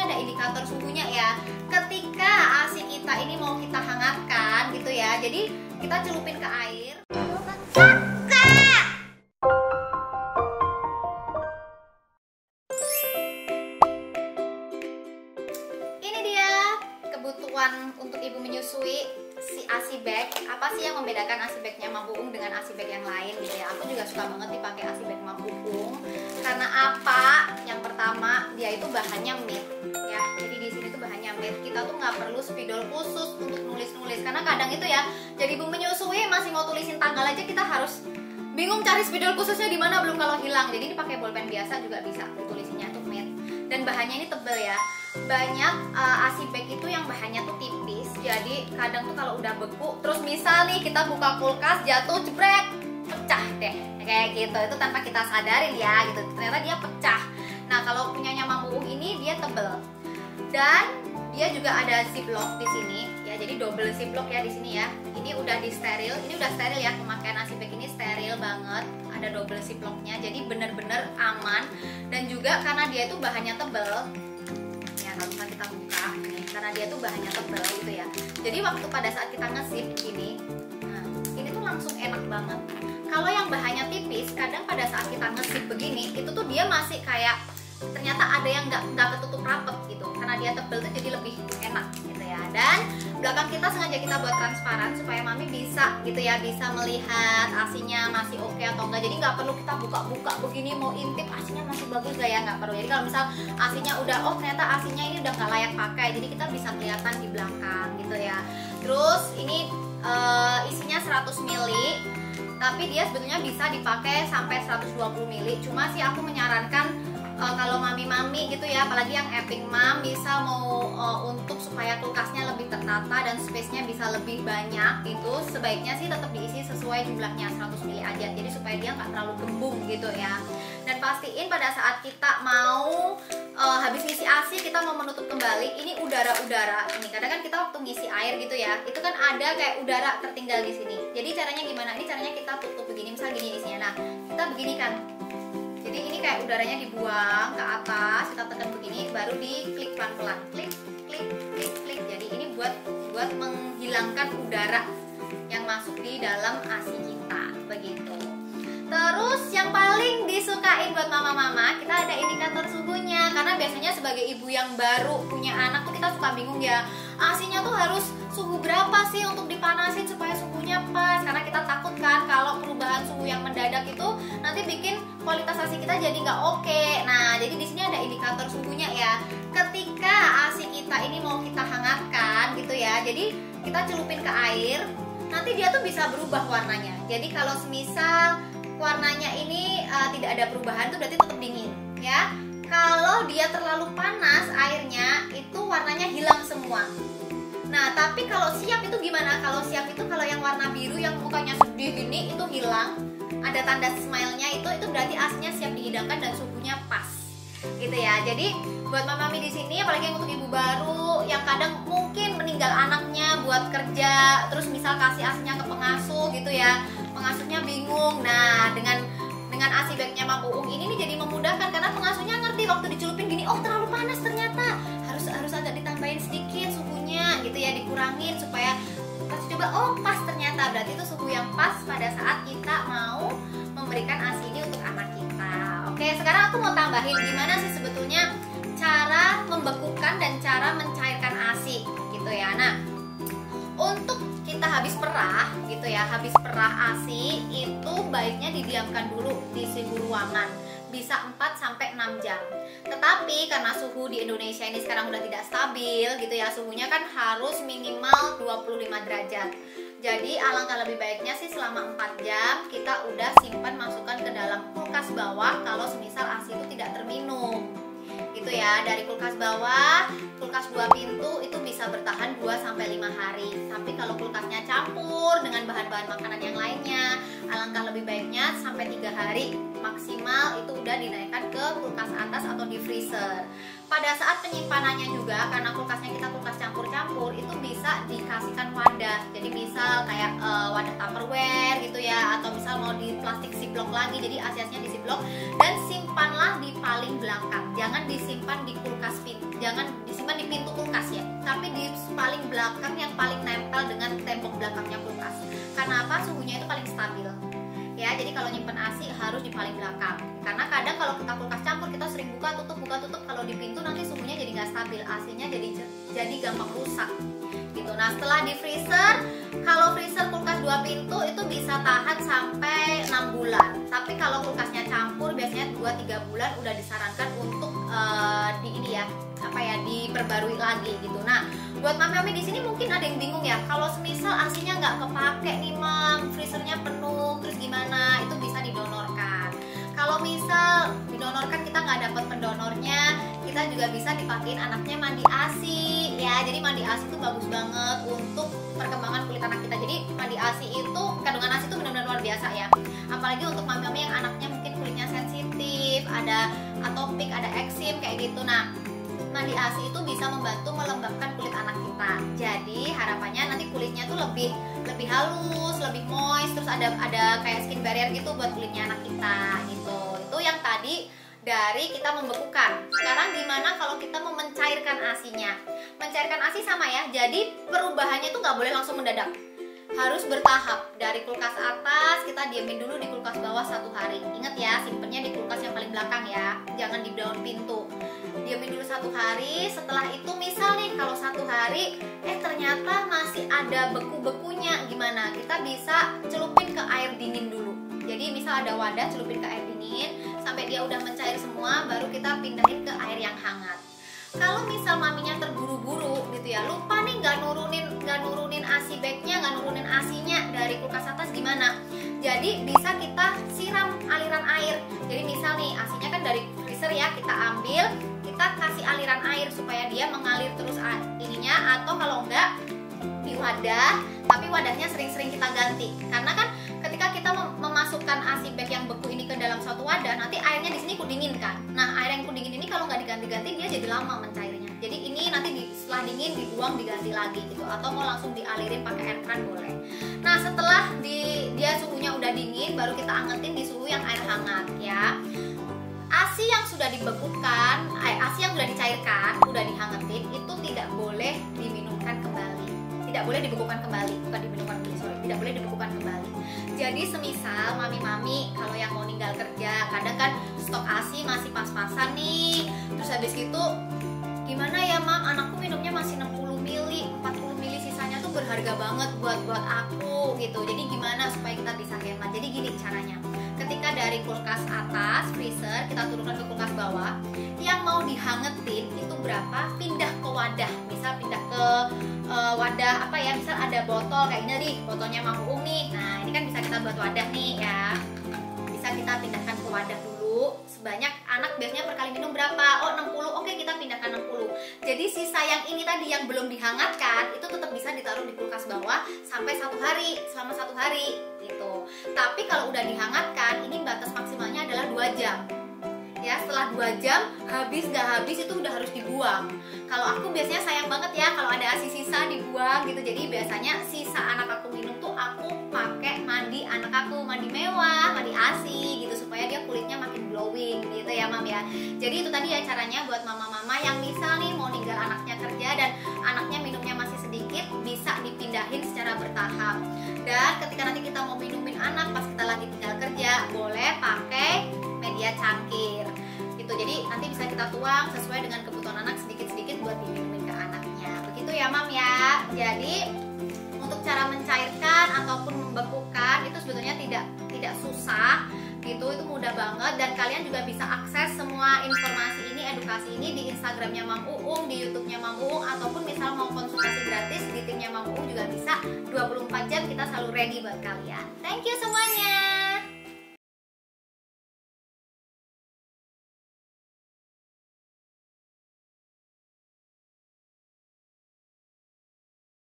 ada indikator suhunya ya. Ketika ASI kita ini mau kita hangatkan gitu ya, jadi kita celupin ke air. Ini dia kebutuhan untuk ibu menyusui si ASI bag. Apa sih yang membedakan ASI bagnya Mam Uung dengan ASI bag yang lain gitu ya? Aku juga suka banget dipakai ASI bag Mam Uung. Karena apa? Yang pertama, dia itu bahannya matte ya. Jadi di sini tuh bahannya matte. Kita tuh nggak perlu spidol khusus untuk nulis-nulis. Karena kadang itu ya, jadi ibu menyusui masih mau tulisin tanggal aja kita harus bingung cari spidol khususnya di mana, belum kalau hilang. Jadi dipakai bolpen biasa juga bisa ditulisinnya tuh matte. Dan bahannya ini tebel ya. Banyak ASI bag itu yang bahannya tuh tipis, jadi kadang tuh kalau udah beku, terus misal nih kita buka kulkas jatuh jebrek, pecah deh kayak gitu. Itu tanpa kita sadarin ya gitu, ternyata dia pecah. Nah kalau punyanya Mam Uung ini dia tebel dan dia juga ada ziplock di sini ya, jadi double ziplock ya di sini ya. Ini udah di steril, ini udah steril ya, pemakaian ASI bag ini steril banget, ada double ziplocknya, jadi bener-bener aman. Dan juga karena dia itu bahannya tebel ya, kalau misalnya kita buka ini, karena dia tuh bahannya tebel gitu ya, jadi waktu pada saat kita nge-zip gini, nah ini tuh langsung enak banget. Kalau yang bahannya tipis, kadang pada saat kita nge-zip begini, itu tuh dia masih kayak ternyata ada yang nggak ketutup rapet gitu, karena dia tebel tuh jadi lebih enak gitu ya. Dan belakang kita sengaja kita buat transparan supaya mami bisa gitu ya, bisa melihat asinya masih oke atau enggak. Jadi nggak perlu kita buka-buka begini mau intip asinya masih bagus gak ya, nggak perlu. Jadi kalau misal asinya udah, oh ternyata asinya ini udah nggak layak pakai, jadi kita bisa kelihatan di belakang gitu ya. Terus ini isinya 100 ml, tapi dia sebetulnya bisa dipakai sampai 120 ml. Cuma sih aku menyarankan kalau mami-mami gitu ya, apalagi yang epping mom, bisa mau untuk supaya kulkasnya lebih tertata dan space-nya bisa lebih banyak gitu, sebaiknya sih tetap diisi sesuai jumlahnya 100 ml aja, jadi supaya dia nggak terlalu gembung gitu ya. Dan pastiin pada saat kita mau habis ngisi ASI, kita mau menutup kembali, ini udara-udara ini, kadang kan kita waktu ngisi air gitu ya, itu kan ada kayak udara tertinggal di sini. Jadi caranya gimana? Ini caranya kita tutup begini, misal gini isinya, nah kita begini kan. Jadi ini kayak udaranya dibuang ke atas, kita tekan begini, baru diklik pelan-pelan, klik, klik, klik, klik. Jadi ini buat menghilangkan udara yang masuk di dalam ASI kita, begitu. Terus yang paling disukain buat mama-mama, kita ada indikator suhunya. Karena biasanya sebagai ibu yang baru punya anak tuh kita suka bingung ya, ASInya tuh harus suhu berapa sih untuk dipanasin supaya suhunya pas. Karena kita takut kan kalau perubahan suhu yang mendadak itu nanti bikin kualitas ASI kita jadi nggak oke. Nah, jadi di sini ada indikator suhunya ya. Ketika ASI kita ini mau kita hangatkan gitu ya, jadi kita celupin ke air, nanti dia tuh bisa berubah warnanya. Jadi kalau semisal warnanya ini tidak ada perubahan, tuh berarti tetap dingin ya. Kalau dia terlalu panas airnya, itu warnanya hilang semua. Nah, tapi kalau siap itu gimana? Kalau siap itu kalau yang warna biru yang mukanya sedih gini itu hilang, ada tanda smile-nya, itu berarti ASInya siap dihidangkan dan suhunya pas. Gitu ya. Jadi buat mami di sini, apalagi yang untuk ibu baru yang kadang mungkin meninggal anaknya buat kerja, terus misal kasih ASInya ke pengasuh gitu ya. Pengasuhnya bingung. Nah, dengan ASI bagnya Mam Uung ini nih jadi memudahkan, karena pengasuhnya ngerti waktu dicelupin gini, oh terlalu panas ternyata, harus agak ditambahin sedikit suhunya gitu ya, dikurangin supaya pas coba, oh pas ternyata, berarti itu suhu yang pas pada saat kita mau memberikan ASI ini untuk anak kita. Oke, sekarang aku mau tambahin gimana sih sebetulnya cara membekukan dan cara mencairkan ASI gitu ya. Nah, untuk kita habis perah gitu ya, habis perah ASI itu baiknya didiamkan dulu di suhu ruangan, bisa 4-6 jam. Tetapi karena suhu di Indonesia ini sekarang udah tidak stabil gitu ya, suhunya kan harus minimal 25 derajat. Jadi alangkah lebih baiknya sih selama 4 jam kita udah simpan, masukkan ke dalam kulkas bawah kalau semisal ASI itu tidak terminum gitu ya. Dari kulkas bawah, kulkas 2 pintu itu bisa bertahan 2-5 hari. Tapi kalau kulkasnya campur dengan bahan-bahan makanan yang lainnya, alangkah lebih baiknya sampai 3 hari maksimal itu udah dinaikkan ke kulkas atas atau di freezer. pada saat penyimpanannya juga, karena kulkasnya kita kulkas campur-campur, itu bisa dikasihkan wadah. Jadi misal kayak wadah Tupperware gitu ya, atau misal mau di plastik ziplock lagi, jadi asiasnya di ziplock. Dan simpanlah di paling belakang, jangan disimpan di kulkas jangan disimpan di pintu kulkas ya, tapi di paling belakang yang paling nempel dengan tembok belakangnya kulkas. Karena apa? Suhunya itu paling stabil ya. Jadi kalau nyimpen ASI harus di paling belakang, karena kadang kalau kita kulkas campur kita sering buka tutup, kalau di pintu nanti suhunya jadi nggak stabil, AC-nya jadi gampang rusak gitu. Nah setelah di freezer, kalau freezer kulkas 2 pintu itu bisa tahan sampai 6 bulan, tapi kalau kulkasnya campur biasanya 2-3 bulan udah disarankan untuk diperbarui lagi gitu. Nah buat mami-mami di sini mungkin ada yang bingung ya, kalau semisal asinya nggak kepake nih mam, freezernya penuh, terus gimana? Itu bisa didonorkan. Kalau misal didonorkan kita nggak dapat pendonornya, kita juga bisa dipakein anaknya mandi ASI ya. Jadi mandi ASI itu bagus banget untuk perkembangan kulit anak kita. Jadi mandi ASI itu, kandungan ASI itu benar-benar luar biasa ya. Apalagi untuk mami-mami yang anaknya mungkin kulitnya sensitif, ada atopik, ada eksim kayak gitu. Nah mandi ASI itu bisa membantu melembabkan kulit anak kita. Jadi harapannya nanti kulitnya tuh lebih halus, lebih moist, terus ada kayak skin barrier gitu buat kulitnya anak kita gitu. Itu yang tadi dari kita membekukan. Sekarang gimana kalau kita mau mencairkan ASI-nya? Mencairkan ASI sama ya. Jadi perubahannya tuh nggak boleh langsung mendadak, harus bertahap. Dari kulkas atas kita diemin dulu di kulkas bawah 1 hari. Ingat ya, simpennya di kulkas yang paling belakang ya, jangan di daun pintu. Diemin dulu 1 hari. Setelah itu misal nih kalau 1 hari ternyata masih ada beku-bekunya, gimana? Kita bisa celupin ke air dingin dulu. Jadi misal ada wadah, celupin ke air dingin sampai dia udah mencair semua, baru kita pindahin ke air yang hangat. Kalau misal maminya terburu-buru gitu ya, lupa nih nggak nurunin ASI bagnya, nggak nurunin ASInya dari kulkas atas, gimana? Jadi bisa kita siram aliran air. Jadi misal nih ASInya kan dari freezer ya, kita ambil, kita kasih aliran air supaya dia mengalir terus ininya, atau kalau enggak di wadah, tapi wadahnya sering-sering kita ganti. Karena kan ketika kita memasukkan ASI bag yang beku ini ke dalam suatu wadah, nanti airnya di sini kudingin kan. Nah air yang kudingin ini kalau nggak diganti-ganti dia jadi lama mencairnya. Jadi ini nanti setelah dingin dibuang, diganti lagi gitu, atau mau langsung dialirin pakai air keran boleh. Nah setelah dia suhunya udah dingin, baru kita angetin di suhu yang air hangat ya. ASI yang sudah dibekukan, ASI yang sudah dicairkan, udah dihangetin, itu tidak boleh diminumkan kembali. Tidak boleh dibekukan kembali, bukan diminumkan kembali, sorry, tidak boleh dibekukan kembali. Jadi semisal mami-mami kalau yang mau ninggal kerja, kadang kan stok ASI masih pas-pasan nih, terus habis gitu gimana ya mam, anakku minumnya masih 60 ml, 40 ml, sisanya tuh berharga banget buat aku gitu. Jadi gimana supaya kita bisa hemat? Jadi gini caranya, ketika dari kulkas atas freezer kita turunkan ke kulkas bawah, yang mau dihangetin itu berapa, pindah ke wadah. Misal pindah ke wadah apa ya, misal ada botol kayak gini nih, botolnya Mam Uung nih. Nah ini kan bisa kita buat wadah nih ya, bisa kita pindahkan ke wadah dulu. Sebanyak anak biasanya per kali minum berapa? Oh 60, oke kita pindahkan 60. Jadi sisa yang ini tadi yang belum dihangatkan itu tetap bisa ditaruh di kulkas bawah sampai 1 hari, selama 1 hari gitu. Tapi kalau udah dihangatkan, ini batas maksimalnya adalah 2 jam ya. Setelah 2 jam habis nggak habis itu udah harus dibuang. Kalau aku biasanya sayang banget ya kalau ada ASI sisa dibuang gitu. Jadi biasanya sisa anak aku minum tuh aku pakai mandi anak aku, mandi mewah, mandi ASI gitu, supaya dia kulitnya makin glowing gitu ya mam ya. Jadi itu tadi ya caranya buat mama-mama yang misal nih mau ninggal anaknya kerja dan anaknya minumnya masih sedikit, bisa dipindahin secara bertahap. Dan ketika nanti kita mau minumin anak pas kita lagi tinggal kerja, boleh pakai media cangkir gitu. Jadi nanti bisa kita tuang sesuai dengan kebutuhan anak sedikit-sedikit buat diminumin ke anaknya. Begitu ya mam ya. Jadi untuk cara mencairkan ataupun membekukan itu sebetulnya tidak susah gitu, itu mudah banget. Dan kalian juga bisa akses semua informasi ini, edukasi ini di Instagramnya Mam Uung, di YouTube-nya Mam Uung, ataupun misal mau konsultasi gratis di timnya Mam Uung juga bisa. 24 jam kita selalu ready buat kalian. Thank you semuanya.